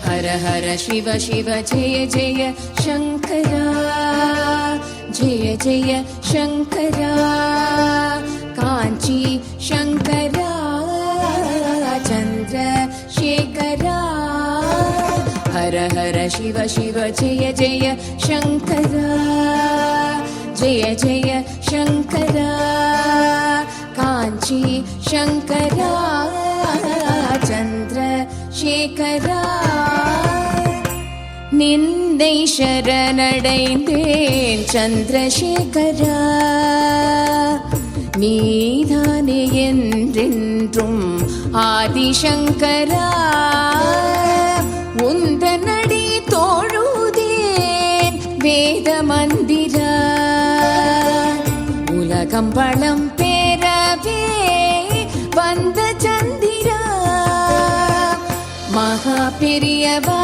हर हर शिव शिव जय जय शंकरा, जय जय शंकरा, कांची शंकरा, चंद्रशेखरा। हर हर शिव शिव जय जय शंकरा, जय जय शंकरा, कांची शंकरा, चंद्रशेखरा। நின்னை சரணடைந்தேன் சந்திரசேகரா, நீதானே என்றென்றும் ஆதிசங்கரா. உந்தனடி தோழுதேன் வேத மந்திரா, உலகம் பலம் பெறவே வந்த சந்திரா. மகா பெரியவா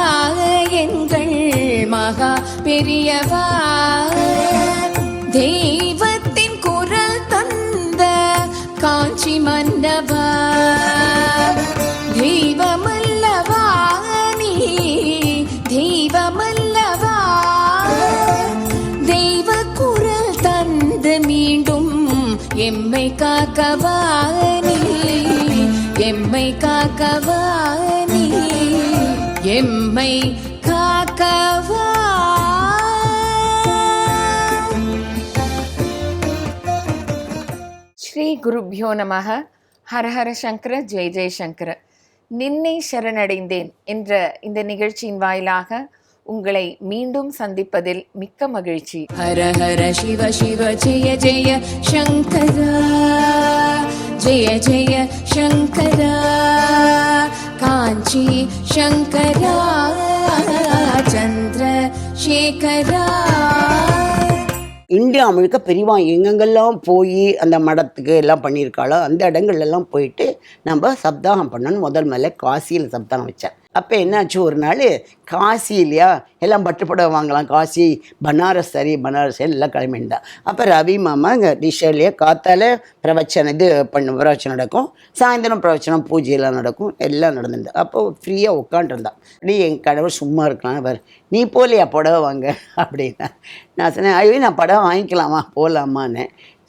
எங்கள் மகா பெரியவா, தெய்வத்தின் குரல் தந்த காஞ்சி மன்னவா. தெய்வமல்லவா நீ, தெய்வமல்லவா, தெய்வ குரல் தந்து மீண்டும் எம்மை காக்கவா நீ, எம்மை காக்கவா நீ, எம்மை காக்கவா. ஸ்ரீ குருப்யோ நமக. ஹரஹர சங்கர, ஜெய் ஜெய் சங்கர. நின்னை சரணடைந்தேன் என்ற இந்த நிகழ்ச்சியின் வாயிலாக உங்களை மீண்டும் சந்திப்பதில் மிக்க மகிழ்ச்சி. ஹர ஹர சிவ சிவ ஜெய ஜெய சங்கரா, ஜெய ஜெய சங்கரா, காஞ்சி சங்கரா, சந்திரசேகரா. இந்தியா முழுக்க பெரியவா எங்கெங்கெல்லாம் போய் அந்த மடத்துக்கு எல்லாம் பண்ணியிருக்காளோ அந்த இடங்கள்லாம் போயிட்டு நம்ம சப்தாகம் பண்ணணும்னு முதல்ல காசியில் சப்தாகம் வச்சேன். அப்போ என்னாச்சு, ஒரு நாள் காசி இல்லையா, எல்லாம் பட்டுப்படம் வாங்கலாம், காசி பனாரஸ் சரி பனாரஸ் எல்லாம் கிளம்பிண்டா. அப்போ ரவி மாமா இங்கே டிஷர்லேயே காத்தால பிரவச்சனம் நடக்கும், சாயந்தரம் பிரவச்சனம் பூஜையெல்லாம் நடக்கும், எல்லாம் நடந்துருந்தா. அப்போ ஃப்ரீயாக உட்காண்ட்ருந்தான். நீ என் கடவுள் சும்மா இருக்கலாம், வர் நீ போகலையா புடவை வாங்க அப்படின்னா. நான் சொன்னேன், ஐயோ நான் புடவை வாங்கிக்கலாமா போகலாமான்னு.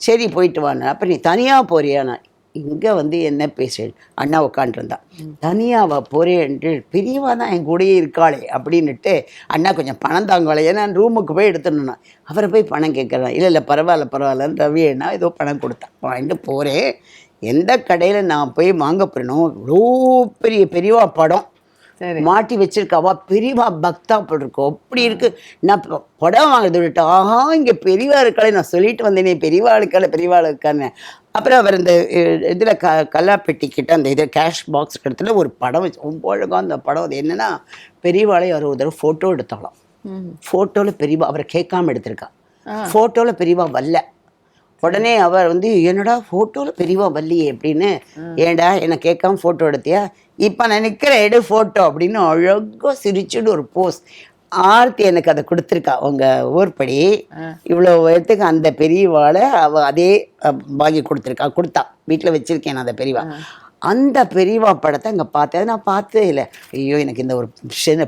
சரி போயிட்டு வாங்க. அப்போ நீ தனியாக போறியா? நான் இங்கே என்ன பேசுறேன், அண்ணா உட்காண்ட்ருந்தான். தனியாவா போறேன்ட்டு, பெரியவா தான் என் கூடயே இருக்காளே அப்படின்னுட்டு அண்ணா கொஞ்சம் பணம் தாங்கலை, ஏன்னா ரூமுக்கு போய் எடுத்துடணும்னா. அவரை போய் பணம் கேட்குறான். இல்லை பரவாயில்ல பரவாயில்லன்னு ரவி அண்ணா ஏதோ பணம் கொடுத்தான். வாங்கிட்டு போகிறேன். எந்த கடையில் நான் போய் வாங்க போறேனோ இவ்வளோ பெரிய பெரியவா படம் மாட்டி வச்சிருக்காவா, பெரியவா பக்தா போட்டிருக்கோம் அப்படி இருக்கு. நான் படம் வாங்குறது விட்டு, ஆஹா இங்கே பெரியவா இருக்காளே, நான் சொல்லிட்டு வந்தேனே பெரியவா இருக்கான்னு. அப்புறம் அவர் இந்த இதில் கல்லாப்பெட்டிக்கிட்ட அந்த இதில் கேஷ் பாக்ஸ் இடத்துல ஒரு படம் வச்சு ரொம்ப அழகாக. அந்த படம் அது என்னென்னா, பெரியவாளை அவர் ஒரு தடவை ஃபோட்டோ எடுத்தாலும், ஃபோட்டோவில் பெரியவா அவரை கேட்காம எடுத்திருக்கா. ஃபோட்டோவில் பெரியவா வரல. உடனே அவர் என்னடா ஃபோட்டோவில் பெரியவா வரலையே அப்படின்னு. ஏண்டா என்னை கேட்காம ஃபோட்டோ எடுத்தியா, இப்போ நான் நிற்கிற எடு ஃபோட்டோ அப்படின்னு அழகாக சிரிச்சுட்டு ஒரு போஸ். ஆர்த்தி எனக்கு அதை கொடுத்துருக்கா. உங்கள் ஊர்படி இவ்வளோ இடத்துக்கு அந்த பெரியவாளை அவள் அதே வாங்கி கொடுத்தா. வீட்டில் வச்சுருக்கேன் நான் அந்த பெரியவா. அந்த பெரியவா படத்தை அங்கே பார்த்தேன். நான் பார்த்ததே இல்லை. ஐயோ எனக்கு இந்த ஒரு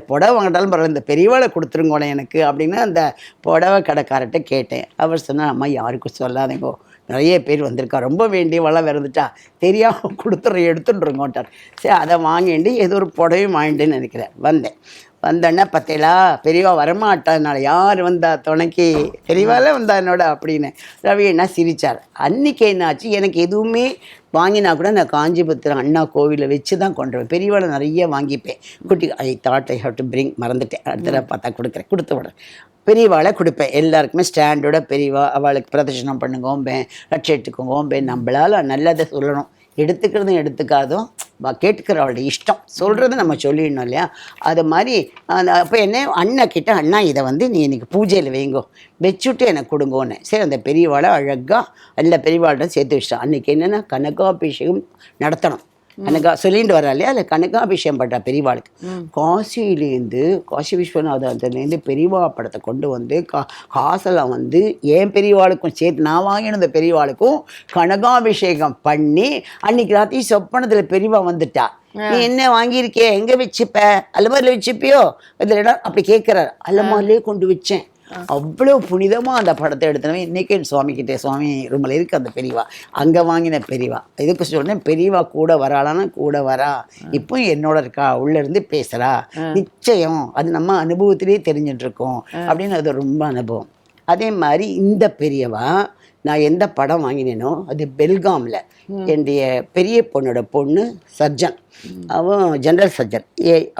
புடவை வாங்கிட்டாலும் பரவாயில்ல, இந்த பெரியவாளை கொடுத்துருங்கோனே எனக்கு அப்படின்னு அந்த புடவை கடைக்காரர்கிட்ட கேட்டேன். அவர் சொன்னால், அம்மா யாருக்கும் சொல்லாதீங்கோ, நிறைய பேர் வந்திருக்கா, ரொம்ப வேண்டியவளா வந்துட்டா, தெரியாமல் கொடுத்துட்றேன் எடுத்துட்டுருங்கோட்டார். சரி அதை வாங்கிட்டு ஏதோ ஒரு புடவையும் வாங்கிட்டுன்னு நினைக்கிறேன். வந்தோன்னா பார்த்தேலா பெரியவா வரமாட்டான்னால, யார் வந்தா துணைக்கு, பெரியவாலே வந்தா என்னோட அப்படின்னு ரவி அண்ணா சிரித்தார். அன்றைக்கி என்னாச்சு, எனக்கு எதுவுமே வாங்கினா கூட நான் காஞ்சிபுரத்தில் அண்ணா கோவிலில் வச்சு தான் கொண்டுருவேன். பெரியவாளை நிறைய வாங்கிப்பேன். குட்டி I thought I have to bring, மறந்துட்டேன், அடுத்த பார்த்தா கொடுத்து விடுறேன். பெரியவாளை கொடுப்பேன் எல்லாருக்குமே. ஸ்டாண்டோட பெரியவா அவளுக்கு பிரதர்ஷனம் பண்ணுங்கோம்பேன், ரட்சை எடுத்துக்கோங்கோம்பேன். நம்மளால் நல்லதை சொல்லணும், எடுத்துக்கிறதும் எடுத்துக்காதும் கேட்டுக்கிற அவளுடைய இஷ்டம், சொல்கிறது நம்ம சொல்லிடணும் இல்லையா. அது மாதிரி அப்போ என்ன அண்ணக்கிட்ட, அண்ணா இதை நீ இன்றைக்கி பூஜையில் வைங்கோ, வச்சுட்டு எனக்கு கொடுங்கோன்னு. சரி அந்த பெரியவாளை அழகாக எல்லா பெரியவாள்கிட்ட சேர்த்து வச்சிட்டான். அன்றைக்கி என்னென்னா கனகாபிஷேகம் நடத்தணும். சொல்லிட்டு வரா இல்லையா, அதில் கனகாபிஷேகம் பண்றா பெரியவாளுக்கு. காசியிலேருந்து காசி விஸ்வநாதத்துலேருந்து பெரியவா படத்தை கொண்டு வந்து காசெல்லாம் வந்து என் பெரியவாளுக்கும் சேர்த்து நான் வாங்கின அந்த பெரியவாளுக்கும் கனகாபிஷேகம் பண்ணி அன்னைக்கு ராத்திரி சொப்பனத்தில் பெரியவா வந்துட்டா. நீ என்ன வாங்கியிருக்கே, எங்க வச்சுப்ப, அலமாரியில் வச்சுப்பியோ இதில் இடம் அப்படி கேட்குறாரு. அலமாரிலே கொண்டு வச்சேன். அவ்வளோ புனிதமாக அந்த படத்தை எடுத்தனவே இன்றைக்கே சுவாமி ரூமில் இருக்குது அந்த பெரியவா, அங்கே வாங்கின பெரியவா. இதுக்கு சொன்னேன் பெரியவா கூட வராளான்னா கூட வரா, இப்போ என்னோட இருக்கா, உள்ளேருந்து பேசுகிறா, நிச்சயம் அது நம்ம அனுபவத்திலே தெரிஞ்சுட்டு இருக்கோம் அப்படின்னு. அது ரொம்ப அனுபவம். அதே மாதிரி இந்த பெரியவா நான் எந்த படம் வாங்கினேனோ அது பெல்காமில் என்னுடைய பெரிய பொண்ணோட பொண்ணு சர்ஜன், அவன் ஜென்ரல் சர்ஜன்.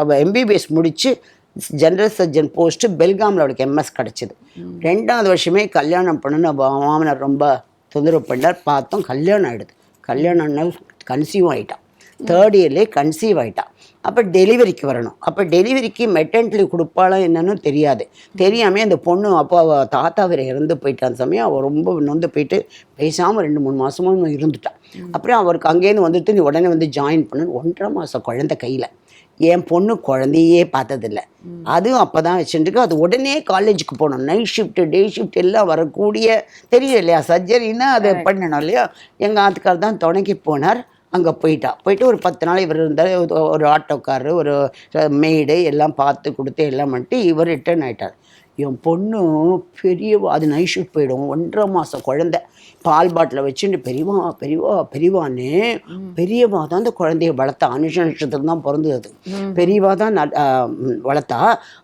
அவள் எம்பிபிஎஸ் முடித்து ஜென்ரல் சர்ஜன் போஸ்ட்டு பெல்காமில் அவளுக்கு எம்எஸ் கிடச்சிது. 2வது வருஷமே கல்யாணம் பண்ணணுன்னு மாமனார் ரொம்ப தொந்தரவு பண்ணார். பார்த்தோம் கல்யாணம் ஆகிடுது. கல்யாணம் கன்சீவ் ஆகிட்டான். 3rd இயர்லேயே கன்சீவ் ஆகிட்டான். அப்போ டெலிவரிக்கு வரணும். அப்போ டெலிவரிக்கு மெட்டர்னிட்டி கொடுப்பாளா என்னன்னு தெரியாது. தெரியாமல் அந்த பொண்ணு அப்போ அவள் தாத்தா வேறு இறந்து போயிட்டான் சமயம். அவள் ரொம்ப நொந்து போயிட்டு பேசாமல் 2-3 மாதமும் இருந்துட்டான். அப்புறம் அவருக்கு அங்கேருந்து வந்துட்டு நீ உடனே வந்து ஜாயின் பண்ணு. 1.5 மாதம் குழந்தை கையில். என் பொண்ணு குழந்தையே பார்த்ததில்ல. அதுவும் அப்போ தான் வச்சுருக்கு. அது உடனே காலேஜுக்கு போகணும். நைட் ஷிஃப்ட்டு டே ஷிஃப்ட் எல்லாம் வரக்கூடிய தெரியும் இல்லையா, சர்ஜரின்னா அதை பண்ணணும் இல்லையா. எங்கள் ஆத்துக்கார் தான் துணைக்கு போனார். அங்கே போயிட்டு ஒரு 10 நாள் இவர் இருந்தார். ஒரு ஆட்டோக்காரரு, ஒரு மெய்டு எல்லாம் பார்த்து கொடுத்து எல்லாம் பண்ணிட்டு இவர் ரிட்டர்ன் ஆகிட்டார். என் பொண்ணு பெரியவா, அது நைட் ஷிஃப்ட் போயிடும். 1.5 மாதம் குழந்தை பால் பாட்டில் வச்சுட்டு பெரியவான்னு பெரியவா தான் அந்த குழந்தைய வளர்த்தா. அனுஷ நட்சத்திரம் தான் பிறந்தது. அது பெரியவா தான் வளர்த்தா.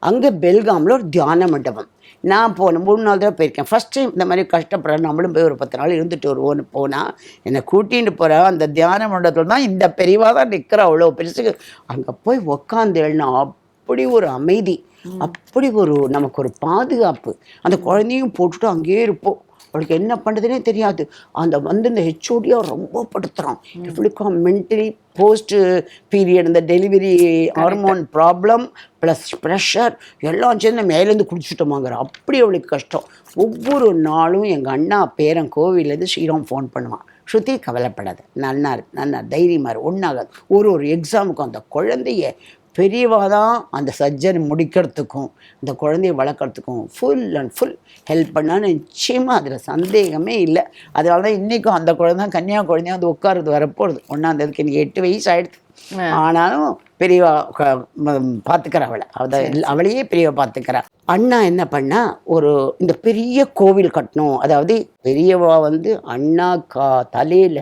அங்கே பெல்காமில் ஒரு தியான மண்டபம் நான் போனேன். 3 நாள் தான் போயிருக்கேன். ஃபஸ்ட் டைம் இந்த மாதிரி கஷ்டப்படுறேன், நம்மளும் போய் ஒரு 10 நாள் இருந்துட்டு வருவோன்னு போனால் என்னை கூட்டிகிட்டு போகிறேன். அந்த தியான மண்டபத்தில் தான் இந்த பெரியவா தான் நிற்கிறா. அவ்வளோ பெருசுக்கு அங்கே போய் உக்காந்து எழுனா அப்படி ஒரு அமைதி, அப்படி ஒரு நமக்கு ஒரு பாதுகாப்பு. அந்த குழந்தையும் போட்டுட்டு அங்கேயே இருப்போம். அவளுக்கு என்ன பண்ணுறதுனே தெரியாது. இந்த ஹெச்ஓடியாக ரொம்ப படுத்துகிறான். இவளுக்கு மென்டலி போஸ்ட் பீரியட், இந்த delivery hormone problem plus pressure எல்லாம் சேர்ந்து மேலேருந்து குடிச்சிட்டோமாங்கிற அப்படி அவளுக்கு கஷ்டம். ஒவ்வொரு நாளும் எங்கள் அண்ணா பேரன் கோவிலேருந்து ஸ்ரீராம் ஃபோன் பண்ணுவான். ஸ்ருதி கவலைப்படாது, நன்னா தைரியமாக ஒன்றாகாது. ஒரு எக்ஸாமுக்கும் அந்த குழந்தைய பெரியவா தான் அந்த சர்ஜரி முடிக்கிறதுக்கும் இந்த குழந்தைய வளர்க்குறதுக்கும் ஃபுல் ஹெல்ப் பண்ணான்னு நிச்சயமாக அதில் சந்தேகமே இல்லை. அதனால தான் இன்றைக்கும் அந்த குழந்தை கன்னியா குழந்தையா வந்து உட்காருது வரப்போகுது. 1ஆந்ததுக்கு எனக்கு 8 வயசு ஆகிடுது. ஆனாலும் பெரியவா பார்த்துக்கிறா அவளை. அவளையே பெரியவா பார்த்துக்கிறா. அண்ணா என்ன பண்ணா, இந்த பெரிய கோவில் கட்டணும். அதாவது பெரியவா வந்து அண்ணா தலையில்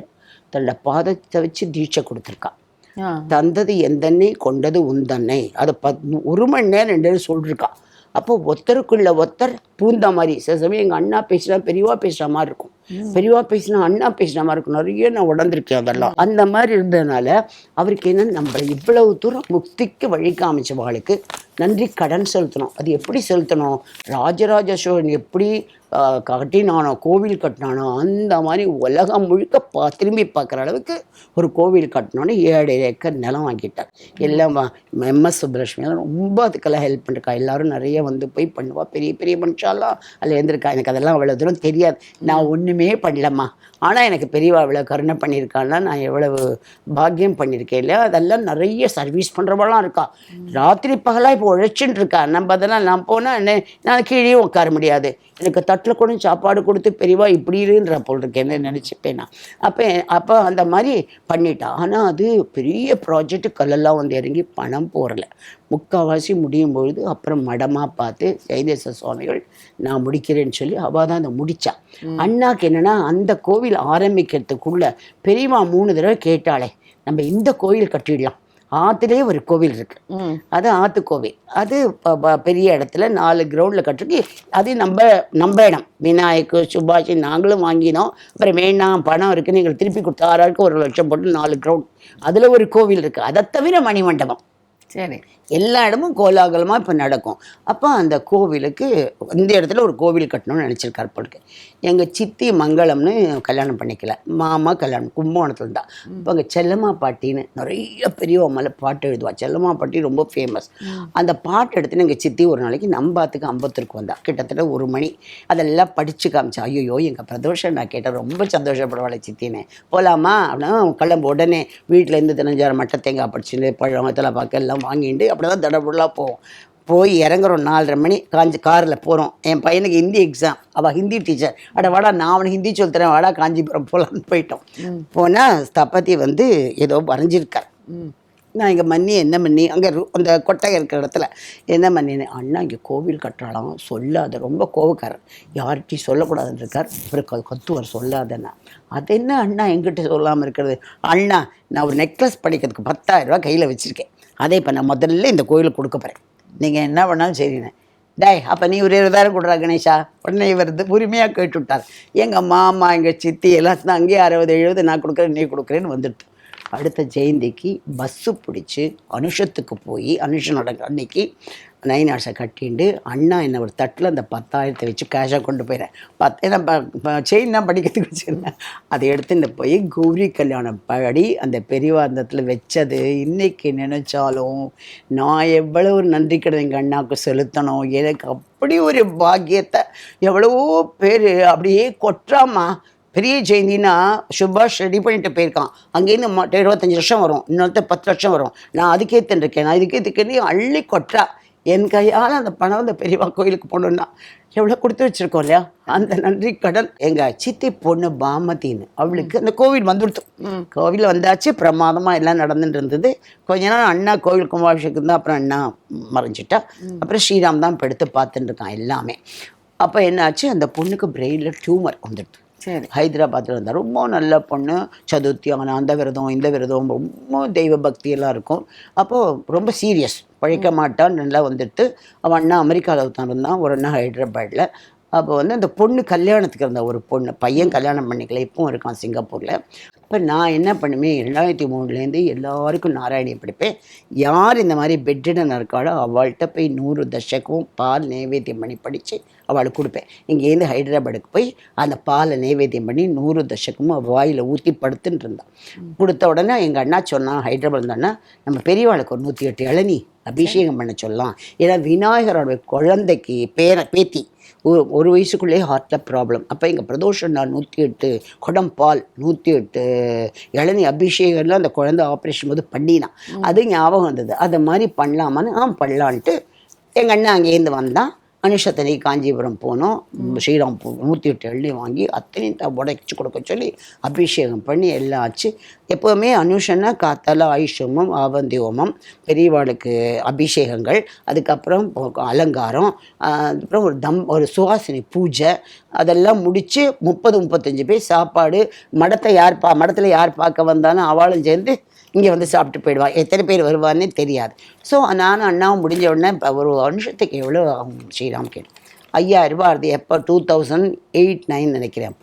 தன்னோட பாதத்தை வச்சு தீட்சை கொடுத்துருக்கா. தந்தது எந்தன்னை கொண்டது உந்தன்னை. அதை 1 மணி நேரம் 2 நேரம் சொல்லிருக்கா. அப்போ ஒருத்தருக்குள்ள ஒருத்தர் பூந்த மாதிரி. சில சமயம் எங்கள் அண்ணா பேசினா பெரியவா பேசுகிற மாதிரி இருக்கும், பெரியவா பேசினா அண்ணா பேசுகிற மாதிரி இருக்கும். நிறைய நான் உடந்திருக்கேன். அதெல்லாம் அந்த மாதிரி இருந்ததுனால அவருக்கு என்ன, நம்மளை இவ்வளவு தூரம் முக்திக்கு வழி காமிச்சவாளுக்கு நன்றி கடன் செலுத்தணும். அது எப்படி செலுத்தணும்? ராஜராஜ சோழன் எப்படி கட்டினானோ, கோவில் கட்டினானோ, அந்த மாதிரி உலகம் முழுக்க திரும்பி பார்க்குற அளவுக்கு ஒரு கோவில் கட்டினோன்னு 7 ஏக்கர் நிலம் வாங்கிட்டார். எல்லாம் எம்எஸ் சுப்ரலட்சுமி ரொம்ப அதுக்கெல்லாம் ஹெல்ப் பண்ணிருக்கா. எல்லோரும் நிறைய வந்து போய் பண்ணுவா. பெரிய பெரிய மனுஷாலாம் அதில் இருந்திருக்கா. எனக்கு அதெல்லாம் அவ்வளோ தூரம் தெரியாது. நான் ஒன்றுமே பண்ணலம்மா. ஆனால் எனக்கு பெரியவா அவ்வளோ கருணை பண்ணியிருக்கான்னா நான் எவ்வளவு பாக்கியம் பண்ணியிருக்கேன் இல்லையா. அதெல்லாம் நிறைய சர்வீஸ் பண்ணுறவளாம் இருக்கா. ராத்திரி பகலாக இப்போ உழைச்சின்னு இருக்கா. நம்ம அதெல்லாம் நான் போனால் நான் கீழே உட்கார முடியாது. எனக்கு தட்டில் கூட சாப்பாடு கொடுத்து பெரியவா இப்படி இருன்ற போல் இருக்கு என்ன நினச்சிப்பேன் நான். அப்போ அந்த மாதிரி பண்ணிட்டா. ஆனால் அது பெரிய ப்ராஜெக்ட், கல்லெல்லாம் வந்து இறங்கி பணம் போகல. முக்கால்வாசி முடியும் பொழுது அப்புறம் மடமாக பார்த்து ஜெயதேச சுவாமிகள் நான் முடிக்கிறேன்னு சொல்லி அவள் தான் அதை முடித்தா. அண்ணாக்கு என்னென்னா, அந்த கோவில் ஆரம்பிக்கிறதுக்குள்ள பெரியவா 3 தடவை கேட்டாளே, நம்ம இந்த கோவில் கட்டிடலாம். ஆற்றுலேயே ஒரு கோவில் இருக்குது, அது ஆற்று கோவில். அது பெரிய இடத்துல 4 கிரவுண்டில் கட்டிருக்கு. அது நம்ம இடம். விநாயக்கு சுபாஷி நாங்களும் வாங்கினோம். அப்புறம் வேணாம் பணம் இருக்குன்னு எங்களுக்கு திருப்பி கொடுத்த 6 ஆளுக்கு 1 லட்சம் போட்டு 4 கிரவுண்ட். அதில் ஒரு கோவில் இருக்குது. அதை தவிர மணிமண்டபம். சரி, எல்லா இடமும் கோலாகலமாக இப்போ நடக்கும். அப்போ அந்த கோவிலுக்கு இந்த இடத்துல ஒரு கோவில் கட்டணும்னு நினச்சிருக்காரு போலுக்கு. எங்கள் சித்தி மங்களம்னு கல்யாணம் பண்ணிக்கல, மாமா கல்யாணம் கும்பகோணத்தில் தான். இப்போ அங்கே செல்லம்மா பாட்டின்னு நிறைய பெரியவங்க மேலே பாட்டு எழுதுவா. செல்லம்மா பாட்டி ரொம்ப ஃபேமஸ். அந்த பாட்டு எடுத்துன்னு எங்கள் சித்தி ஒரு நாளைக்கு நம்பாத்துக்கு அம்பத்தூருக்கு வந்தா. கிட்டத்தட்ட 1 மணி அதெல்லாம் படித்து காமிச்சா. ஐயோ எங்கள் பிரதோஷம் நான் கேட்டேன், ரொம்ப சந்தோஷப்படுவாளே சித்தின்னு. போகலாமா அப்படின்னா கிளம்பு. உடனே வீட்டிலேருந்து தினஞ்சாரம் மட்டை தேங்காய் படிச்சுட்டு பழம் வெத்தலை பாக்கு எல்லாம் வாங்கிட்டு அப்படி தான் தடபுடலாக போவோம். போய் இறங்குறோம் 4:30 மணி. காரில் போகிறோம். என் பையனுக்கு ஹிந்தி எக்ஸாம், அவள் ஹிந்தி டீச்சர். வாடா நான் அவனுக்கு ஹிந்தி சொல்லித்தரேன், வாடா காஞ்சிபுரம் போகலான்னு போயிட்டோம். போனால் ஸ்தபதி வந்து ஏதோ வரைஞ்சிருக்கார். நான் இங்கே மன்னி என்ன மன்னி அங்கே அந்த கொட்டகை இருக்கிற இடத்துல என்ன மன்னின்னு, அண்ணா இங்கே கோவில் கட்டுறாளாம் சொல்லாத, ரொம்ப கோவக்காரர், யார்கிட்டையும் சொல்லக்கூடாதுன்னு இருக்கார். அப்புறம் கத்துவார் சொல்லாதண்ணா. அது என்ன அண்ணா எங்கிட்ட சொல்லாமல் இருக்கிறது? அண்ணா நான் ஒரு நெக்லஸ் படிக்கிறதுக்கு 10,000 ரூபா கையில் வச்சுருக்கேன், அதை இப்போ நான் முதல்ல இந்த கோயிலுக்கு கொடுக்க போகிறேன், நீங்கள் என்ன பண்ணாலும் சரிண்ணே. டேய் அப்போ நீ ஒரு 20,000 கொடுறா கணேஷா. உடனே வருது உரிமையாக கேட்டு விட்டார். எங்கள் மாமா எங்கள் சித்தி எல்லாத்தையும் அங்கேயே 60-70 நான் கொடுக்குறேன் நீ கொடுக்குறேன்னு வந்துட்டு அடுத்த ஜெயந்திக்கு பஸ்ஸு பிடிச்சி அனுஷத்துக்கு போய் அனுஷன் நடக்கிற அன்னைக்கு நைனாஷை கட்டிண்டு அண்ணா என்னை ஒரு தட்டில் அந்த 10,000 வச்சு கேஷாக கொண்டு போயிடுறேன். ஏன்னா செயின் தான் படிக்கிறதுக்கு வச்சுருந்தேன். அதை எடுத்துகிட்டு போய் கௌரி கல்யாணம் படி அந்த பெரியவாந்தத்தில் வச்சது இன்றைக்கி நினச்சாலும் நான் எவ்வளவு நன்றி கடன் எங்கள் அண்ணாவுக்கு செலுத்தணும். எனக்கு அப்படி ஒரு பாக்கியத்தை எவ்வளவோ பேர் அப்படியே கொட்டுறாமா. பெரிய ஜெயந்தினா சுபாஷ் ரெடி பண்ணிட்டு போயிருக்கான். அங்கேருந்து 25 லட்சம் வரும், இன்னொருத்த 10 லட்சம் வரும். நான் அதுக்கேற்றுன்னு இருக்கேன், நான் இதுக்கேற்றுக்கேன்னு அள்ளி கொட்டுறா. என் கையால் அந்த பணம் அந்த பெரியவா கோயிலுக்கு போகணுன்னா எவ்வளோ கொடுத்து வச்சுருக்கோம் இல்லையா, அந்த நன்றி கடன். எங்கள் சித்தி பொண்ணு பாமதின்னு அவளுக்கு அந்த கோவில் வந்துடுத்து. கோவில் வந்தாச்சு, பிரமாதமாக எல்லாம் நடந்துட்டு இருந்தது. கொஞ்ச நாள் அண்ணா கோவில் கும்பாபிஷேகம் தான், அப்புறம் அண்ணா மறைஞ்சிட்டா. அப்புறம் ஸ்ரீராம் தான் இப்போ எடுத்து பார்த்துட்டு இருக்கான் எல்லாமே. அப்போ என்னாச்சு, அந்த பொண்ணுக்கு பிரெயினில் டியூமர் வந்துடுது. சரி, ஹைதராபாத்தில் இருந்தால் ரொம்ப நல்ல பொண்ணு. சதுர்த்தி ஆனால் அந்த விரதம் இந்த விரதம் ரொம்ப தெய்வ பக்தியெல்லாம் இருக்கும். அப்போது ரொம்ப சீரியஸ், பழைக்க மாட்டான்னு நல்லா வந்துட்டு. அவன் அண்ணா அமெரிக்காவில் தான் இருந்தான், ஒரு அண்ணா ஹைதராபாத்தில். அப்போ வந்து அந்த பொண்ணு கல்யாணத்துக்கு இருந்த ஒரு பொண்ணு, பையன் கல்யாணம் பண்ணிக்கல, இப்பவும் இருக்கான் சிங்கப்பூரில். இப்போ நான் என்ன பண்ணுவேன், 2003 எல்லாருக்கும் நாராயணியை படிப்பேன். யார் இந்த மாதிரி பெட்ரிடன் இருக்காளோ அவள்கிட்ட போய் 100 தசகம் பால் நைவேத்தியம் பண்ணி படித்து அவளுக்கு கொடுப்பேன். இங்கேருந்து ஹைதராபாடுக்கு போய் அந்த பாலை நைவேத்தியம் பண்ணி 100 தசகமும் வாயில் ஊற்றி படுத்துன்னு இருந்தான். கொடுத்த உடனே எங்கள் அண்ணா சொன்னான், ஹைதராபாத் இருந்தான்னா நம்ம பெரியவாளுக்கு ஒரு 108 இளநீ அபிஷேகம் பண்ண சொல்லலாம். ஏன்னா விநாயகரோட குழந்தைக்கு பேத்தி ஒரு வயசுக்குள்ளேயே ஹார்ட்டில் ப்ராப்ளம். அப்போ எங்கள் பிரதோஷம் நான் 108 குடம் பால் 108 இளநீ அபிஷேகம்லாம் அந்த குழந்தை ஆப்ரேஷன் போது பண்ணினான். அது ஞாபகம் வந்தது, அதை மாதிரி பண்ணலாமான்னு பண்ணலான்ட்டு எங்கள் அண்ணன் அங்கேருந்து வந்தான். அனுஷத்தனை காஞ்சிபுரம் போனோம். ஸ்ரீராம் 108 இளநீ வாங்கி அத்தனையும் உடைச்சி கொடுக்க சொல்லி அபிஷேகம் பண்ணி எல்லாம் ஆச்சு. எப்போவுமே அனுஷன்னா காத்தால ஆயுஷமும் ஆவந்தி ஹோமம், பெரியவாளுக்கு அபிஷேகங்கள், அதுக்கப்புறம் அலங்காரம், அதுக்கப்புறம் ஒரு சுவாசினி பூஜை, அதெல்லாம் முடித்து 30-35 பேர் சாப்பாடு. மடத்தில் யார் பார்க்க வந்தாலும் அவளும் சேர்ந்து இங்கே வந்து சாப்பிட்டு போயிடுவான். எத்தனை பேர் வருவான்னு தெரியாது. ஸோ நானும் அண்ணாவும் முடிஞ்ச உடனே இப்போ ஒரு வருஷத்துக்கு எவ்வளோ ஆகும் ஸ்ரீராம் கேட்டு 5,000 ரூபா ஆகுது. எப்போ 2008-9 நினைக்கிறேன்.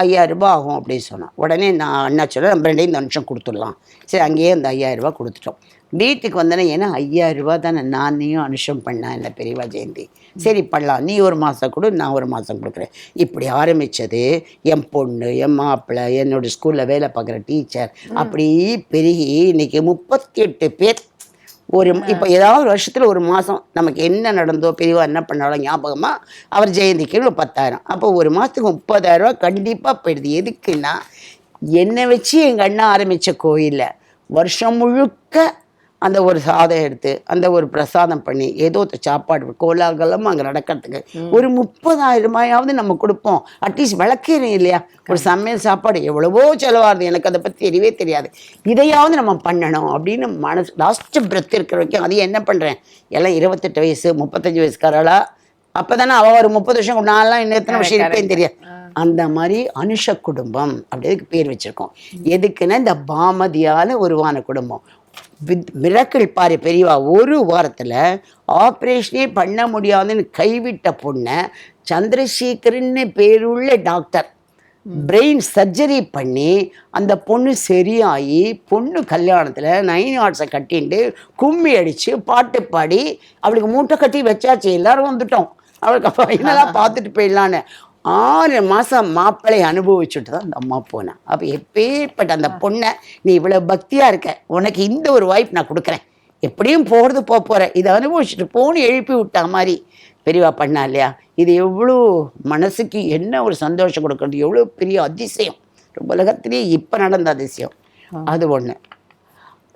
5,000 ரூபா ஆகும் அப்படின்னு சொன்னான். உடனே நான் அண்ணா சொல்ல நம்ம 2 நிமிஷம் கொடுத்துடலாம். சரி, அங்கேயே அந்த 5,000 ரூபா கொடுத்துட்டோம். வீட்டுக்கு வந்தேன்னா ஏன்னா 5,000 ரூபா தானே நானையும் அனுஷம் பண்ணேன் இந்த பெரியவா ஜெயந்தி. சரி பண்ணலாம், நீ ஒரு மாதம் கொடு, நான் ஒரு மாதம் கொடுக்குறேன். இப்படி ஆரம்பித்தது. என் பொண்ணு, என் மாப்பிள்ளை, என்னோடய ஸ்கூலில் வேலை பார்க்குற டீச்சர், அப்படி பெருகி இன்றைக்கி 38 பேர். இப்போ ஏதாவது ஒரு வருஷத்தில் ஒரு மாதம் நமக்கு என்ன நடந்தோ பெரியவா என்ன பண்ணாலும் ஞாபகமாக அவர் ஜெயந்திக்கு 10,000. அப்போ ஒரு மாதத்துக்கு 30,000 ரூபா கண்டிப்பாக போயிடுது. எதுக்குன்னா என்னை வச்சு எங்கள் அண்ணா ஆரம்பித்த கோயிலில் வருஷம் முழுக்க அந்த ஒரு சாதம் எடுத்து அந்த ஒரு பிரசாதம் பண்ணி ஏதோ சாப்பாடு கோலாகலமாக அங்கே நடக்கிறதுக்கு ஒரு 30,000 ரூபாயாவது நம்ம கொடுப்போம். அட்லீஸ்ட் விளக்கேறேன் இல்லையா, ஒரு சமையல் சாப்பாடு எவ்வளவோ செலவாகுது, எனக்கு அதை பற்றி தெரியவே தெரியாது. இதையாவது நம்ம பண்ணணும் அப்படின்னு மனசு லாஸ்ட் பிரெத் இருக்கிற வரைக்கும். அதையும் என்ன பண்ணுறேன், எல்லாம் 28 வயசு 35 வயசுக்காரளா. அப்போ தானே அவள் ஒரு 30 வருஷம், நான்லாம் இன்னும் எத்தனை வருஷம் இருப்பேன்னு தெரியாது. அந்த மாதிரி அனுஷ குடும்பம் அப்படி அதுக்கு பேர் வச்சுருக்கோம். எதுக்குன்னா இந்த பாமதியால் உருவான குடும்பம். மிராக்கிள் பாரு பெரியவா, ஒரு வாரத்தில் ஆப்ரேஷனே பண்ண முடியாதுன்னு கைவிட்ட பொண்ணை சந்திரசேகரன்னு பேருள்ள டாக்டர் பிரெயின் சர்ஜரி பண்ணி அந்த பொண்ணு சரியாகி பொண்ணு கல்யாணத்தில் 9 ஆர்ட்ஸை கட்டிட்டு கும்மி அடித்து பாட்டு பாடி அவளுக்கு மூட்டை கட்டி வச்சாச்சு. எல்லாரும் வந்துட்டோம் அவளுக்கு. அப்போ என்னெல்லாம் பார்த்துட்டு போயிடலான்னு 6 மாதம் மாப்பிள்ளை அனுபவிச்சுட்டு தான் அந்த அம்மா போனேன். அப்போ எப்பேற்பட்ட அந்த பொண்ணை, நீ இவ்வளோ பக்தியாக இருக்க, உனக்கு இந்த ஒரு வாய்ப்பு நான் கொடுக்குறேன், எப்படியும் போகிறது போகிறேன், இதை அனுபவிச்சுட்டு போன்னு எழுப்பி விட்டா மாதிரி பெரியவா பண்ணா இல்லையா? இது எவ்வளோ மனசுக்கு என்ன ஒரு சந்தோஷம் கொடுக்குறது, எவ்வளோ பெரிய அதிசயம், உலகத்திலேயே இப்போ நடந்த அதிசயம் அது ஒன்று.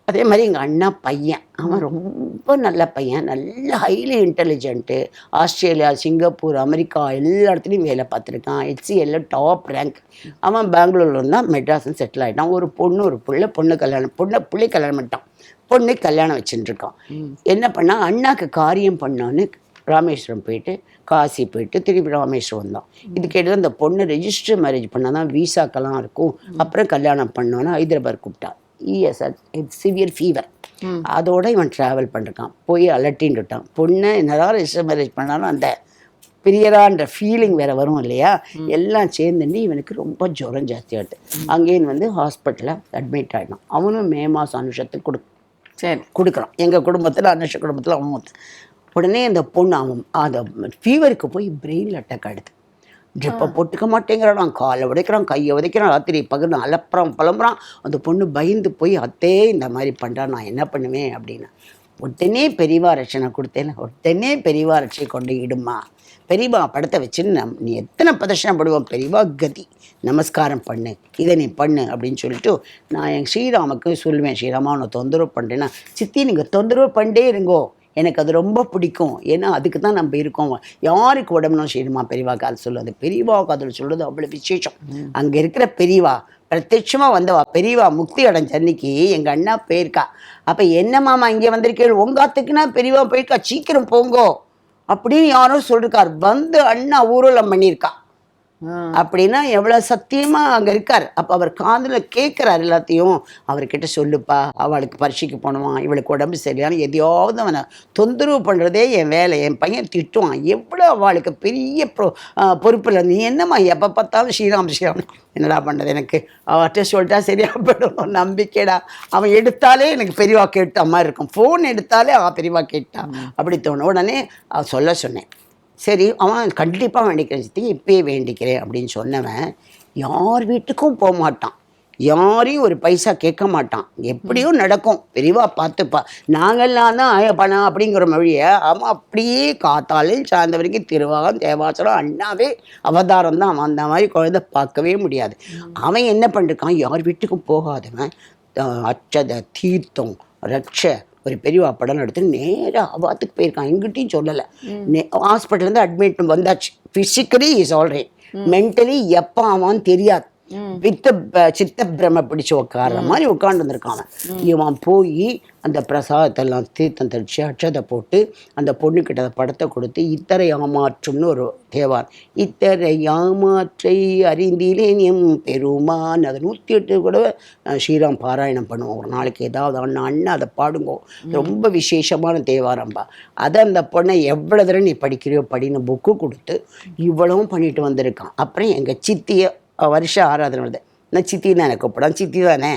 அதே மாதிரி எங்கள் அண்ணா பையன், அவன் ரொம்ப நல்ல பையன், நல்ல highly intelligent. Australia, Singapore, America எல்லா இடத்துலையும் வேலை பார்த்துருக்கான். HCL top rank. அவன் பெங்களூர்ல இருந்தால் மெட்ராஸும் செட்டில் ஆகிட்டான். ஒரு பொண்ணு ஒரு பிள்ளை கல்யாணம் பிள்ளை கல்யாணம் பண்ணிட்டான். பொண்ணு கல்யாணம் வச்சுட்டுருக்கான். என்ன பண்ணால் அண்ணாக்கு காரியம் பண்ணோன்னு ராமேஸ்வரம் போயிட்டு காசி போயிட்டு திருப்பி ராமேஸ்வரம் வந்தோம். இது கேட்டு அந்த பொண்ணு ரெஜிஸ்டர் மேரேஜ் பண்ணால் தான் வீசாக்கெல்லாம் இருக்கும், அப்புறம் கல்யாணம் பண்ணோன்னா ஹைதராபாத் கூப்பிட்டா. Severe fever. அதோட இவன் ட்ராவல் பண்ணிருக்கான். போய் அலட்டின்னுட்டான். பொண்ணை என்னதான் ரெஜிஸ்டர் மேரேஜ் பண்ணாலும் அந்த பிரியரான்ற ஃபீலிங் வேறு வரும் இல்லையா? எல்லாம் சேர்ந்துட்டு இவனுக்கு ரொம்ப ஜுரம் ஜாஸ்தியாகிட்டு அங்கேயும் வந்து ஹாஸ்பிட்டலில் அட்மிட் ஆகிடான். அவனும் மே மாதம் அனுஷத்துக்கு கொடுக்குறான். எங்கள் குடும்பத்தில் அனுஷ குடும்பத்தில் அவன் உடனே அந்த பொண்ணு அவன் அந்த ஃபீவருக்கு போய் பிரெயினில் அட்டாக் ஆகிடுது. ட்ரிப்பை போட்டுக்க மாட்டேங்கிறான், காலை உடைக்கிறான், கையை உதைக்கிறான், ராத்திரி பகல் அலப்புறான் புலம்புறான். அந்த பொண்ணு பயந்து போய் அத்தே இந்த மாதிரி பண்ணுறான், நான் என்ன பண்ணுவேன் அப்படின்னு. உடனே பெரியவா ரட்சணை கொடுத்தேன். உடனே பெரியவா ரட்சை கொண்டு இடுமா, பெரியவா படத்தை வச்சுன்னு நீ எத்தனை பிரதர்ஷனம் படுவோம், பெரியவா கதி, நமஸ்காரம் பண்ணு, இதை நீ பண்ணு அப்படின்னு சொல்லிட்டு நான் என் ஸ்ரீராமுக்கு சொல்லுவேன். ஸ்ரீராமா உன்னை தொந்தரவு பண்ணுறேன்னா, சித்தி நீங்கள் தொந்தரவு பண்ணிட்டே இருங்கோ, எனக்கு அது ரொம்ப பிடிக்கும், ஏன்னா அதுக்கு தான் நம்ம இருக்கோம். யாருக்கு உடம்புனா ஸ்ரீராமா பெரியவாக்கு அது சொல்லு, அந்த பெரியவாவுக்கு அதில் சொல்கிறது அவ்வளோ விசேஷம். அங்கே இருக்கிற பெரியவா பிரத்யட்சமாக வந்தவா, பெரியவா முக்தி அடைஞ்ச அன்னைக்கு எங்கள் அண்ணா போயிருக்கா. அப்போ என்ன மாமா இங்கே வந்திருக்கேள், உங்காத்துக்குன்னா பெரியவா போயிருக்கா, சீக்கிரம் போங்கோ அப்படின்னு யாரோ சொல்லிருக்கார். வந்து அண்ணா ஊர்வலம் பண்ணியிருக்கா அப்படின்னா எவ்வளோ சத்தியமாக அங்கே இருக்கார். அப்போ அவர் காதில் கேட்குறாரு எல்லாத்தையும். அவர்கிட்ட சொல்லுப்பா, அவளுக்கு பரீட்சைக்கு போனவான், இவளுக்கு உடம்பு சரியான எதையாவது அவனை தொந்தரவு பண்ணுறதே என் வேலை, என் பையன் திட்டுவான், எவ்வளோ அவளுக்கு பெரிய பொறுப்பில், நீ என்னம்மா எப்போ பார்த்தாலும் ஸ்ரீராம் என்னடா பண்ணுறது, எனக்கு அவர்கிட்ட சொல்லிட்டா சரியாக போயிடும், நம்பிக்கைடா. அவன் எடுத்தாலே எனக்கு பெரியவா கேட்ட மாதிரி இருக்கும், ஃபோன் எடுத்தாலே பெரியவா கேட்டா அப்படி தோணும். உடனே சொல்ல சொன்னேன். சரி, அவன் கண்டிப்பாக வேண்டிக்கிறேன் சித்தி, இப்பயே வேண்டிக்கிறேன் அப்படின்னு சொன்னவன் யார் வீட்டுக்கும் போக மாட்டான், யாரையும் ஒரு பைசா கேட்க மாட்டான். எப்படியும் நடக்கும், பெரியவா பார்த்துப்பா, நாங்கள்லாம் தான் பணம் அப்படிங்கிற மொழியை அவன் அப்படியே காத்தாலும் சார்ந்த வரைக்கும் திருவாகம் தேவாசரம் அண்ணாவே அவதாரம் தான். அவன் அந்த மாதிரி குழந்தை பார்க்கவே முடியாது. அவன் என்ன பண்ணிருக்கான், யார் வீட்டுக்கும் போகாதவன் அச்சத தீர்த்தம் ரட்ச ஒரு பெரியவா படம் எடுத்து நேராக அவாத்துக்கு போயிருக்கான். எங்கிட்டையும் சொல்லலை. ஹாஸ்பிட்டல்லேருந்து அட்மிட் வந்தாச்சு. ஃபிசிக்கலி இஸ் ஆல்ரைட், மென்டலி எப்போ ஆவான்னு தெரியாது. சித்த பிரம பிடிச்சி உட்கார்ற மாதிரி உட்காந்து வந்திருக்கான். இவன் போய் அந்த பிரசாதத்தெல்லாம் தீர்த்தம் தெளிச்சு அட்சதை போட்டு அந்த பொண்ணுக்கிட்ட படத்தை கொடுத்து இத்தரை ஏமாற்றும்னு ஒரு தேவார். இத்தரை ஏமாற்றை அறிந்திலேன் எம் பெருமான், அதை 108 கூட ஸ்ரீராம் பாராயணம் பண்ணுவோம் ஒரு நாளைக்கு. ஏதாவது அண்ணா அதை பாடுங்கோ, ரொம்ப விசேஷமான தேவாரம்பா. அதை அந்த பொண்ணை எவ்வளோ தடவை நீ படிக்கிறியோ படின்னு புக்கு கொடுத்து இவ்வளவும் பண்ணிட்டு வந்திருக்கான். அப்புறம் எங்கள் சித்தியை வருஷம் ஆராதனை வருது, நான் சித்தின்னு எனக்கு கூப்பிடான், சித்தி தானே,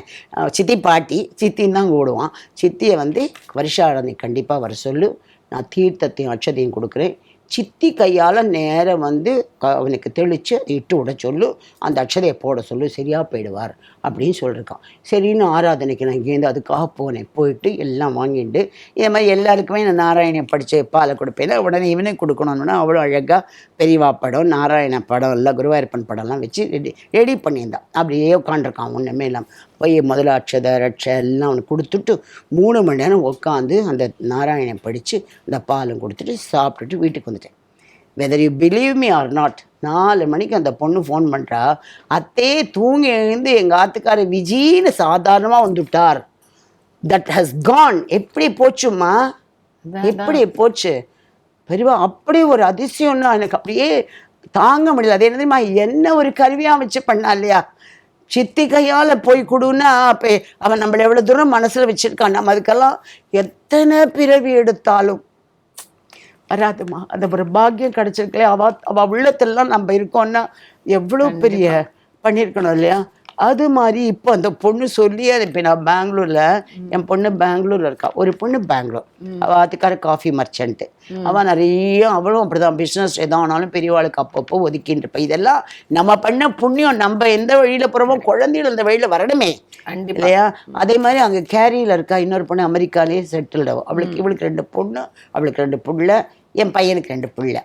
சித்தி பாட்டி சித்தின்னு தான் கூடுவான். சித்தியை வந்து வருஷ ஆராதனை கண்டிப்பாக வர சொல்லு, நான் தீர்த்தத்தையும் அட்சதையும் கொடுக்குறேன், சித்தி கையால் நேரம் வந்து அவனுக்கு தெளித்து இட்டு விட சொல்லு, அந்த அட்சதையை போட சொல்லு, சரியாக போயிடுவார் அப்படின்னு சொல்லியிருக்கான். சரின்னு ஆராதனைக்கு நான் இங்கேருந்து அதுக்காக போனேன். போயிட்டு எல்லாம் வாங்கிட்டு இதே மாதிரி எல்லாருக்குமே நான் நாராயணன் படித்து பாலை கொடுப்பேன். உடனே இவனுக்கு கொடுக்கணுன்னா அவ்வளோ அழகாக பெரியவா படம், நாராயண படம் எல்லாம் குருவாயூரப்பன் படம்லாம் வச்சு ரெடி பண்ணியிருந்தான். அப்படியே உட்காண்டிருக்கான், ஒன்றுமே இல்லாமல். போய் முதல்ல அட்சதை ரட்சை எல்லாம் அவனுக்கு கொடுத்துட்டு 3 மணி நேரம் உட்காந்து அந்த நாராயணன் படித்து அந்த பாலும் கொடுத்துட்டு சாப்பிட்டுட்டு வீட்டுக்கு வந்துட்டேன். Whether you believe me or not, 4 மணிக்கு அந்த பொண்ணு ஃபோன் பண்ணுறா, அத்தே தூங்கி எழுந்து எங்கள் ஆத்துக்கார விஜின்னு சாதாரணமாக வந்துவிட்டார், தட் ஹஸ் கான். எப்படி போச்சுமா, எப்படி போச்சு பெரியவா, அப்படி ஒரு அதிசயம்னா எனக்கு அப்படியே தாங்க முடியல. அது என்ன தெரியுமா, என்ன ஒரு கருவியாக வச்சு பண்ணா இல்லையா, சித்தி கையால் போய் கொடுன்னா அப்போ அவன் நம்மளை எவ்வளோ தூரம் மனசில் வச்சுருக்கான். நம்ம அதுக்கெல்லாம் எத்தனை பிறவி எடுத்தாலும் வராதுமா, அந்த ஒரு பாக்கியம் கிடச்சிருக்கலே. அவள் உள்ளத்திலாம் நம்ம இருக்கோன்னா எவ்வளோ பெரிய பண்ணியிருக்கணும் இல்லையா? அது மாதிரி இப்போ அந்த பொண்ணு சொல்லி அது இப்போ நான் பெங்களூரில், என் பொண்ணு பெங்களூரில் இருக்கா. ஒரு பொண்ணு பெங்களூர், அவள் அதுக்கார காஃபி மர்ச்சன்ட்டு. அவள் நிறைய அவளும் அப்படிதான் பிஸ்னஸ் எதானாலும் பெரியவாளுக்கு அப்பப்போ ஒதுக்கின்னு இருப்பா. இதெல்லாம் நம்ம பண்ண புண்ணியம். நம்ம எந்த வழியில் போகிறோமோ குழந்தைகள் அந்த வழியில் வரணுமே இல்லையா? அதே மாதிரி அங்கே கேரியில் இருக்கா இன்னொரு பொண்ணு, அமெரிக்காலேயே செட்டில்டு. இவளுக்கு 2 பொண்ணு, அவளுக்கு 2 பிள்ளை, என் பையனுக்கு 2 பிள்ளை.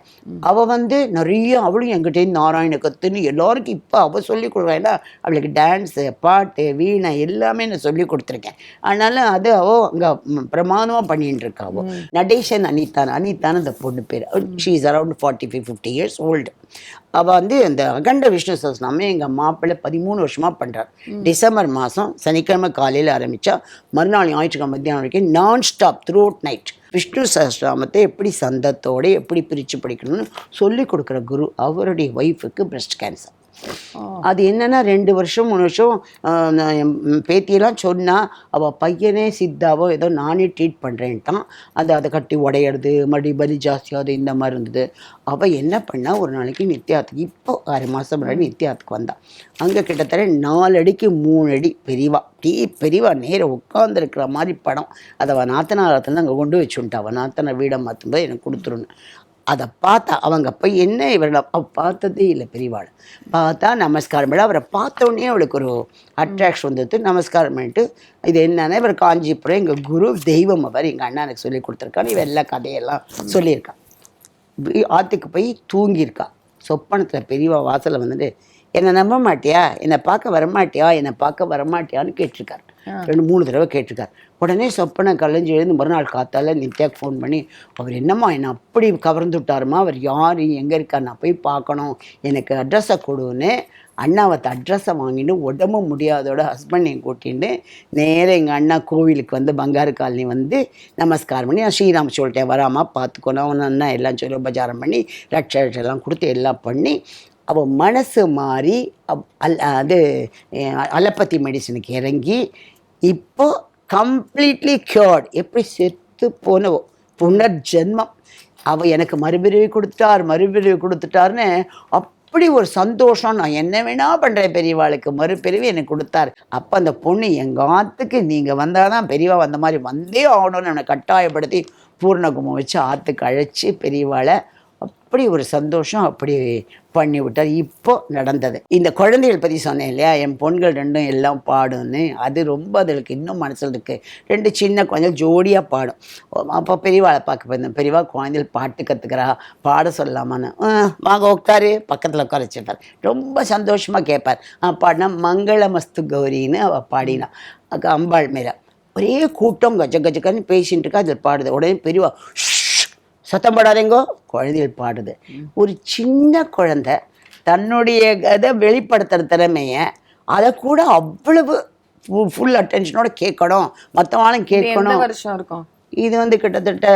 அவள் நிறைய அவளும் என்கிட்ட நாராயண கத்துன்னு எல்லாருக்கும் இப்போ அவள் சொல்லி கொடுக்குறா. ஏன்னா அவளுக்கு டான்ஸு, பாட்டு, வீணை எல்லாமே நான் சொல்லி கொடுத்துருக்கேன். அதனால அது அவள் அங்கே பிரமாதமாக பண்ணிட்டு இருக்கா. அவள் நடேஷன் அனிதான்னு அந்த பொண்ணு பேர். She is around 45-50 years old. அவள் இந்த அகண்ட விஷ்ணு சஹஸ்ரநாமம் எங்கள் மாப்பிள்ளை 13 வருஷமாக பண்ணுறார். டிசம்பர் மாதம் சனிக்கிழமை காலையில் ஆரம்பித்தா மறுநாள் ஞாயிற்றுக்கிழமை மத்தியானம் வரைக்கும் nonstop throughout night Vishnu சஹஸ்ரநாமத்தை எப்படி சந்தத்தோடு எப்படி பிரித்து படிக்கணும்னு சொல்லி கொடுக்குற குரு. அவருடைய ஒய்ஃபுக்கு பிரஸ்ட் கேன்சர். அது என்னென்னா 2 வருஷம் 3 வருஷம் என் பேத்தியெல்லாம் சொன்னால் அவள் பையனே சித்தாவோ ஏதோ நானே ட்ரீட் பண்ணுறேன்ட்டான். அதை கட்டி உடையிறது, மறுபடி பலி ஜாஸ்தியாவது இந்த மாதிரி இருந்தது. அவள் என்ன பண்ணா ஒரு நாளைக்கு நித்யாத்துக்கு, இப்போ 6 மாதம் முன்னாடி நித்யாத்துக்கு வந்தாள். அங்கே கிட்டத்தட்ட 4 அடிக்கு 3 அடி பெரியவா நேரம் உட்காந்துருக்கிற மாதிரி படம். அதை அவள் நாத்தனாரத்தில் அங்கே கொண்டு வச்சுட்டா. அவள் நாத்தனை வீடை மாற்றும்போது எனக்கு கொடுத்துருன்னு. அதை பார்த்தா அவங்க போய் என்ன இவரை பார்த்ததே இல்லை. பெரியவாள் பார்த்தா நமஸ்காரம் பண்ண. அவரை பார்த்தோன்னே அவளுக்கு ஒரு அட்ராக்ஷன் வந்துட்டு நமஸ்காரம் பண்ணிட்டு, இது என்னன்னா இவர் காஞ்சிபுரம் எங்கள் குரு தெய்வம், அவர் எங்கள் அண்ணா எனக்கு சொல்லி கொடுத்துருக்கான்னு இவ எல்லா கதையெல்லாம் சொல்லியிருக்கான். ஆற்றுக்கு போய் தூங்கியிருக்கா. சொப்பனத்தில் பெரியவா வாசலில் என்னை நம்ப மாட்டியா, என்னை பார்க்க வரமாட்டியான்னு கேட்டிருக்காரு. 2-3 தடவை கேட்டிருக்கார். உடனே சொப்பனை கலைஞ்சு எழுந்து மறுநாள் காத்தால நித்யாவுக்கு ஃபோன் பண்ணி, அவர் என்னம்மா என்னை அப்படி கவர்ந்து விட்டாருமா, அவர் யார், எங்கே இருக்கார், நான் போய் பார்க்கணும், எனக்கு அட்ரஸை கொடுன்னு அண்ணாவத்தை அட்ரஸை வாங்கிட்டு உடம்பு முடியாதோட ஹஸ்பண்டையும் கூட்டின்னு நேராக எங்கள் அண்ணா கோவிலுக்கு பங்காரு காலனி நமஸ்காரம் பண்ணி, நான் ஸ்ரீராம் சொல்லிட்டேன் வராமா பார்த்துக்கணும், அவன் அண்ணா எல்லாம் சொல்லி உபச்சாரம் பண்ணி லட்சம் கொடுத்து எல்லாம் பண்ணி அவள் மனசு மாறி அலோபதி மெடிசனுக்கு இறங்கி இப்போ கம்ப்ளீட்லி க்யூர்ட். எப்படி செத்து போனவோ புனர்ஜென்மம். அவள் எனக்கு மறுபிரிவு கொடுத்துட்டாருன்னு அப்படி ஒரு சந்தோஷம். நான் என்ன வேணா பண்ணுறேன், பெரியவாளுக்கு மறுபிரிவு எனக்கு கொடுத்தாரு. அப்போ அந்த பொண்ணு எங்கள் ஆற்றுக்கு நீங்கள் வந்தால் தான் பெரியவா வந்த மாதிரி வந்தே ஆகணும்னு என்னை கட்டாயப்படுத்தி பூர்ணகுமம் வச்சு ஆற்றுக்கு அழைச்சி பெரியவாளை அப்படி ஒரு சந்தோஷம் அப்படி பண்ணி விட்டார். இப்போ நடந்தது இந்த குழந்தைகள் பற்றி சொன்னேன் இல்லையா, என் பொண்கள் 2 எல்லாம் பாடுன்னு. அது ரொம்ப அதுக்கு இன்னும் மனசில் இருக்குது. 2 சின்ன குழந்தைகள் ஜோடியாக பாடும். அப்போ பெரியவாளை பார்க்க போயிருந்தேன். பெரியவா குழந்தைகள் பாட்டு கற்றுக்கிறா, பாட சொல்லலாமான்னு. வாங்க உட்காரு, பக்கத்தில் உட்கார வச்சுட்டார். ரொம்ப சந்தோஷமாக கேட்பார். பாடினா மங்களமஸ்து கௌரின்னு அவள் பாடினா அம்பாள் மேலே. ஒரே கூட்டம் கஜகன்னு பேசிகிட்டு இருக்கா. அதில் பாடுது. உடனே பெரியவா சத்தம் போடாதேங்கோ, குழந்தைகள் பாடுது. ஒரு சின்ன குழந்தை தன்னுடைய இதை வெளிப்படுத்துகிற திறமையை அதை கூட அவ்வளவு ஃபுல் அட்டென்ஷனோட கேட்கணும், மற்றவாளும் கேட்கணும். வருஷம் இருக்கும் இது கிட்டத்தட்ட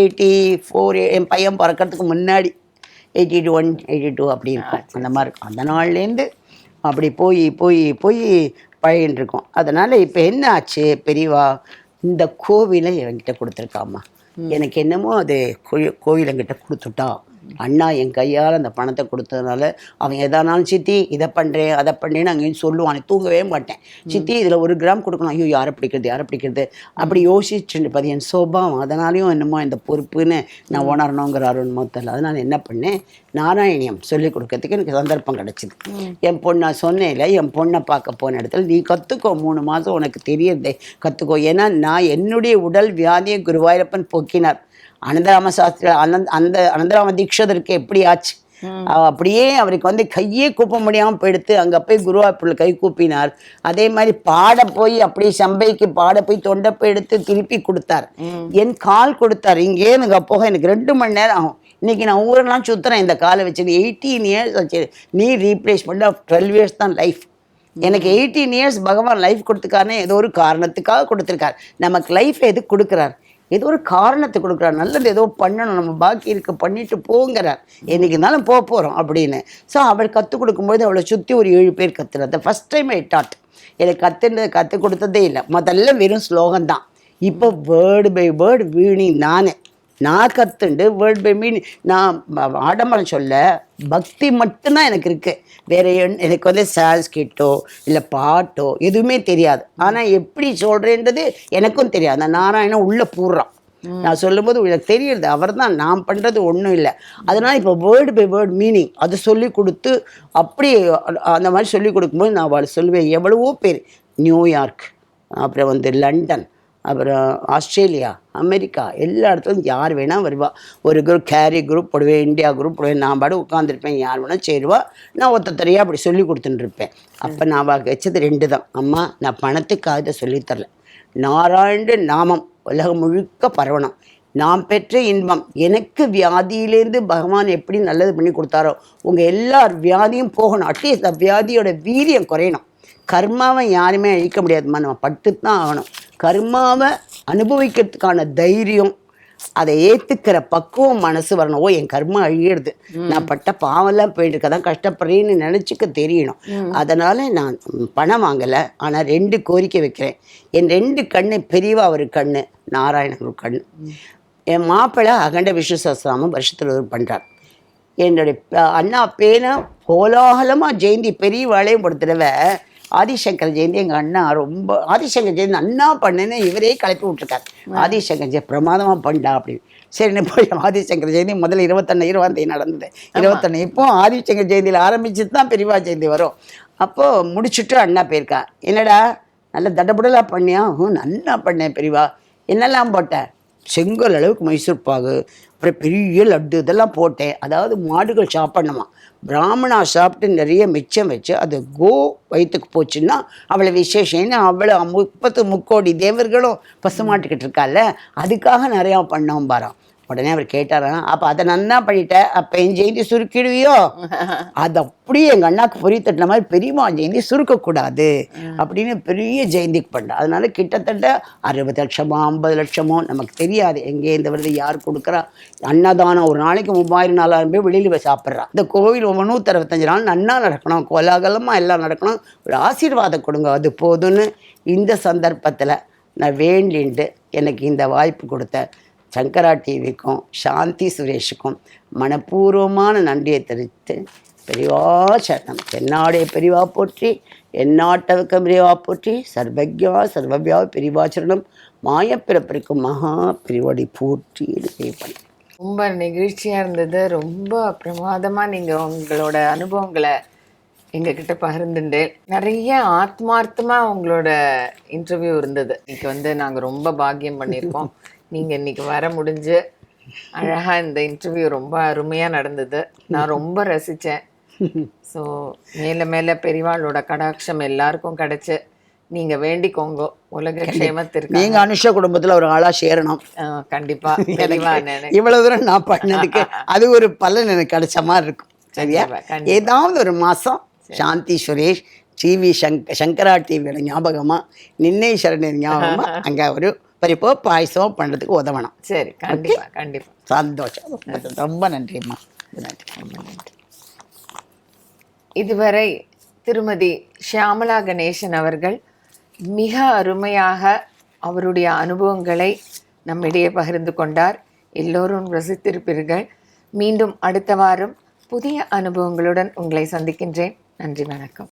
84, என் பையன் பிறக்கிறதுக்கு முன்னாடி 81, 82 அப்படி இருக்கும். அந்த மாதிரி இருக்கும். அந்த நாள்லேருந்து அப்படி போய் போய் போய் பழகின்னு இருக்கோம். அதனால் இப்போ என்ன ஆச்சு, பெரியவா இந்த கோவிலை என்கிட்ட கொடுத்துருக்காம்மா. எனக்கு என்னமோ அது கோவிலங்கிட்ட கொடுத்துட்டா. அண்ணா என் கையால் அந்த பணத்தை கொடுத்ததுனால அவன் எதானாலும் சித்தி இதை பண்ணுறேன் அதை பண்ணுறேன்னு அங்கேயும் சொல்லுவான். தூங்கவே மாட்டேன். சித்தி இதில் 1 கிராம் கொடுக்கணும், ஐயோ யாரை பிடிக்கிறது அப்படி யோசிச்சுட்டு பாதி என் சோபாவம். அதனாலையும் என்னமோ இந்த பொறுப்புன்னு நான் உணரணுங்கிற அருண்மோ தெரியல. அதனால் என்ன பண்ணேன், நாராயணியம் சொல்லிக் கொடுக்கறதுக்கு எனக்கு சந்தர்ப்பம் கிடச்சிது. என் பொண்ணு நான் சொன்னேன்ல, என் பொண்ணை பார்க்க போன இடத்துல நீ கற்றுக்கோ, 3 மாதம் உனக்கு தெரியறதே கற்றுக்கோ. ஏன்னா நான் என்னுடைய உடல் வியாதியை குருவாயூரப்பன் போக்கினார். அனந்தராம சாஸ்திரி அனந்தராம தீட்சிதருக்கு எப்படி ஆச்சு, அப்படியே அவருக்கு கையே கூப்ப முடியாமல் போயிடுத்து. அங்கே போய் குருவாயூரில் கை கூப்பினார். அதே மாதிரி பாட போய் அப்படியே சம்பைக்கு பாட போய் தொண்டை போய் எடுத்து திருப்பி கொடுத்தார். என் கால் கொடுத்தார். இங்கே எனக்கு போக எனக்கு 2 மணி நேரம் ஆகும். இன்றைக்கி நான் ஊரெல்லாம் சுற்றுறேன் இந்த காலை வச்சு. 18 இயர்ஸ் ஆச்சு. நீ ரீப்ளேஸ்மெண்ட் ஆஃப் 12 இயர்ஸ் தான் லைஃப். எனக்கு 18 இயர்ஸ் பகவான் லைஃப் கொடுத்துக்காருன்னு ஏதோ ஒரு காரணத்துக்காக கொடுத்துருக்கார். நமக்கு லைஃப் எது கொடுக்குறார், ஏதோ ஒரு காரணத்தை கொடுக்குறார். நல்லது ஏதோ பண்ணணும், நம்ம பாக்கி இருக்க பண்ணிட்டு போங்கிறார். என்றைக்கு இருந்தாலும் போகிறோம் அப்படின்னு. ஸோ அவள் கற்றுக் கொடுக்கும்போது அவளை சுற்றி ஒரு 7 பேர் கற்றுறது. First time I taught. எனக்கு கற்றுக் கொடுத்ததே இல்லை. முதல்ல வெறும் ஸ்லோகம்தான். இப்போ வேர்டு பை வேர்டு வீணி நான் நான் கற்றுண்டு வேர்ட் பை மீனிங் நான் ஆடம்பரம் சொல்ல பக்தி மட்டும்தான் எனக்கு இருக்குது. வேற எனக்கு வந்து சான்ஸ்கிரிட்டோ இல்லை பாட்டோ எதுவுமே தெரியாது. ஆனால் எப்படி சொல்கிறேன்றது எனக்கும் தெரியாது. அந்த நாராயணன் உள்ளே பூர்றான். நான் சொல்லும்போது எனக்கு தெரியுது அவர் தான், நான் பண்ணுறது ஒன்றும் இல்லை. அதனால் இப்போ வேர்டு பை வேர்டு மீனிங் அது சொல்லி கொடுத்து அப்படி அந்த மாதிரி சொல்லி கொடுக்கும்போது நான் அவள் சொல்லுவேன். எவ்வளவோ பேர் நியூயார்க், அப்புறம் வந்து லண்டன், அப்புறம் ஆஸ்திரேலியா, அமெரிக்கா, எல்லா இடத்துலையும் யார் வேணால் வருவா. ஒரு குரூப் கேரி குரூப் போடுவேன், இந்தியா குரூப் போடுவேன். நான் பாடு உட்காந்துருப்பேன், யார் வேணால் சேருவா. நான் ஒருத்தரையாக அப்படி சொல்லி கொடுத்துட்டுருப்பேன். அப்போ நான் வச்சது 2 தான். அம்மா, நான் பணத்துக்காக இதை சொல்லித்தரல. நாராயண நாமம் உலகம் முழுக்க பரவணும். நான் பெற்ற இன்பம், எனக்கு வியாதியிலேருந்து பகவான் எப்படி நல்லது பண்ணி கொடுத்தாரோ உங்கள் எல்லார் வியாதியும் போகணும். அட்லீஸ்ட் அந்த வியாதியோட வீரியம் குறையணும். கர்மாவை யாருமே அழிக்க முடியாதுமா, நம்ம பட்டுத்தான் ஆகணும். கர்மாவை அனுபவிக்கிறதுக்கான தைரியம், அதை ஏற்றுக்கிற பக்குவம் மனசு வரணும். ஓ, என் கர்மா அழியிறது, நான் பட்ட பாவெல்லாம் போயிட்டு இருக்கதான் கஷ்டப்படுறேன்னு நினச்சிக்க தெரியணும். அதனால் நான் பணம் வாங்கலை, ஆனால் 2 கோரிக்கை வைக்கிறேன். என் 2 கண்ணு பெரியவா ஒரு கண்ணு, நாராயணன் ஒரு கண்ணு. என் மாப்பிள்ளை அகண்ட விஷ்ணு சஹஸ்ரநாமம் வருஷத்தில் ஒரு பண்ணுறார். என்னுடைய அண்ணா பேனா கோலாகலமாக ஜெயந்தி பெரியவாளையும் ஒரு தடவை ஆதிசங்கர் ஜெயந்தி எங்கள் அண்ணா ரொம்ப ஆதிசங்கர் ஜெயந்தி அண்ணா பண்ணுன்னு இவரே கலப்பி விட்டுருக்காரு. ஆதிசங்கர் ஜெயந்தி பிரமாதமாக பண்ணா அப்படின்னு. சரின்னு போய் ஆதிசங்கர் ஜெயந்தி முதல்ல 21 நடந்தது. 21 இப்போ ஆதிசங்கர் ஜெயந்தியில் ஆரம்பிச்சு தான் பெரியவா ஜெயந்தி வரும். அப்போது முடிச்சுட்டு அண்ணா போயிருக்கா. என்னடா நல்லா தடபுடலாக பண்ணியா? நல்லா பண்ணேன் பெரியவா. என்னெல்லாம் போட்டேன்? செங்கல் அளவுக்கு மைசூர் பாகு, அப்புறம் பெரிய லட்டு, இதெல்லாம் போட்டேன். அதாவது மாடுகள் சாப்பிடணுமா, பிராமணா சாப்பிட்டு நிறைய மிச்சம் வச்சு அது வயிற்றுக்கு போச்சுன்னா அவளை விசேஷம்னு அவளை 30 முக்கோடி தேவர்களும் பசுமாட்டுக்கிட்டு இருக்கால, அதுக்காக நிறையா பண்ணோம் பாரான். உடனே அவர் கேட்டாராம், அப்போ அதை நன்னா பண்ணிட்டேன், அப்போ என் ஜெயந்தி சுருக்கிடுவியோ? அது அப்படியே எங்கள் அண்ணாக்கு பொறி தட்டின மாதிரி பெரியமா ஜெயந்தி சுருக்கக்கூடாது அப்படின்னு பெரிய ஜெயந்திக்கு பண்ணேன். அதனால கிட்டத்தட்ட 60 லட்சமோ 50 லட்சமோ நமக்கு தெரியாது, எங்கே இந்த வருது யார் கொடுக்குறா. அன்னதானம் ஒரு நாளைக்கு 3000-4000 பேர் வெளியில் போய் சாப்பிட்றா. இந்த கோவில் 365 நாள் நன்னா நடக்கணும், கோலாகலமாக எல்லாம் நடக்கணும், ஒரு ஆசீர்வாதம் கொடுங்க, அது போதுன்னு இந்த சந்தர்ப்பத்தில் நான் வேண்டின்ட்டு எனக்கு இந்த வாய்ப்பு கொடுத்த சங்கரா டிவிக்கும் சாந்தி சுரேஷுக்கும் மனப்பூர்வமான நன்றியை தெரிவித்து, பெரியவா சரணம். தென்னாடைய பெரியவா போற்றி, எந்நாட்டவுக்கும் பெரியவா போற்றி, சர்வஜா சர்வவியா பெரியவா சரணம், மாயப்பிறப்பிற்கும் மகா பெரியவாடி போற்றி பண்ணி. ரொம்ப நெகிழ்ச்சியாக இருந்தது. ரொம்ப பிரமாதமாக நீங்கள் உங்களோட அனுபவங்களை எங்ககிட்ட பகிர்ந்துட்டு நிறைய ஆத்மார்த்தமாக உங்களோட இன்டர்வியூ இருந்தது. இன்னைக்கு வந்து நாங்கள் ரொம்ப பாக்கியம் பண்ணியிருக்கோம். நீங்கள் இன்னைக்கு வர முடிஞ்சு அழகாக இந்த இன்டர்வியூ ரொம்ப அருமையாக நடந்தது. நான் ரொம்ப ரசித்தேன். ஸோ மேலே மேலே பெரியவாளோட கடாட்சம் எல்லாருக்கும் கிடைச்சு நீங்கள் வேண்டிக்கோங்க உலக க்ஷேமத்திற்கு. நீங்கள் அனுஷா குடும்பத்தில் ஒரு ஆளாக சேரணும். கண்டிப்பாக இவ்வளோ தூரம் நான் பண்ணதுக்கு அது ஒரு பலன் எனக்கு கிடைச்ச மாதிரி இருக்கும். சரியா? ஏதாவது ஒரு மாதம் சாந்தி சுரேஷ் டிவி சங்கரா டிவியோட ஞாபகமாக, நின்னை சரணர் ஞாபகமாக அங்கே ஒரு பரிப்போ பாயசமோ பண்ணுறதுக்கு உதவணும். சரி, கண்டிப்பாக கண்டிப்பாக. சந்தோஷம். ரொம்ப நன்றிம்மா. நன்றி, ரொம்ப நன்றி. இதுவரை திருமதி ஷியாமளா கணேசன் அவர்கள் மிக அருமையாக அவருடைய அனுபவங்களை நம்மிடையே பகிர்ந்து கொண்டார். எல்லோரும் ரசித்திருப்பீர்கள். மீண்டும் அடுத்த வாரம் புதிய அனுபவங்களுடன் உங்களை சந்திக்கின்றேன். நன்றி, வணக்கம்.